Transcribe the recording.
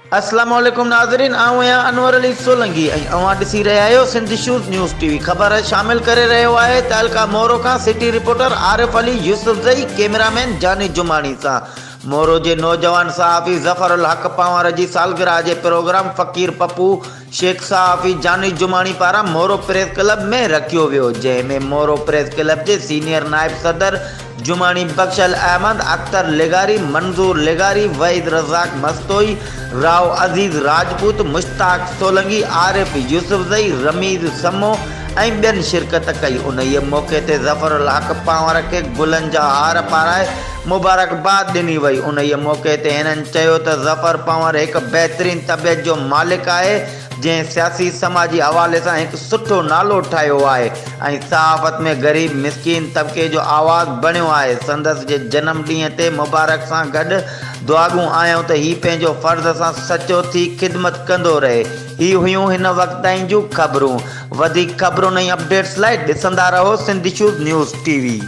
अस्सलाम वालेकुम नाज़रीन, आऊं आहियां अनवर अली सोलंकी ऐं अवां ॾिसी रहिया आहियो सिंध इशूज़ न्यूज़ टीवी। ख़बर शामिल करे रहियो आहे तहलका मोरो खां city reporter Arif Ali Yousafzai, cameraman Jani Jumani सां। मोरो जे नौजवान सहाफ़ी ज़फ़र उल हक़ पंवर जी सालगिरह जे प्रोग्राम फ़कीर पप्पू शेख सहाफ़ी जानी जुमानी पारां मोरो प्रेस क्लब में रखियो वियो, जंहिंमें मोरो प्रेस क्लब जे सीनियर नायब सदर जुमानी बख्शल अहमद, अख्तर लेगारी, मंजूर लेगारी, वहीद रज़ाक मस्तोई, राव अज़ीज़ राजपूत, मुश्ताक सोलंकी, आरिफ यूसुफज़ई, रमीज़ समो ऐं ॿियनि शिरकत कई। उन मौक़े ते ज़फ़र उल हक़ पंवर खे गुलनि जा हार पाराए मुबारकबाद ॾिनी वई। उन मौक़े ते हिननि चयो त ज़फ़र पंवर हिकु बहितरीन तबियत जो मालिक आहे, जंहिं सियासी समाजी हवाले सां हिकु सुठो नालो ठाहियो आहे ऐं सहाफ़त में ग़रीब मिसकीन तबिके जो आवाज़ बणियो आहे। संदसि जे जनम ॾींहं ते मुबारक सां गॾु दुआगूं आहियूं त हीउ पंहिंजो फ़र्ज़ सां सचो थी ख़िदमत कंदो रहे। ही हुयूं हिन वक़्त ताईं जूं ख़बरूं। वधीक ख़बरुनि ऐं अपडेट्स लाइ ॾिसंदा रहो सिंध इशूज़ न्यूज़ टीवी।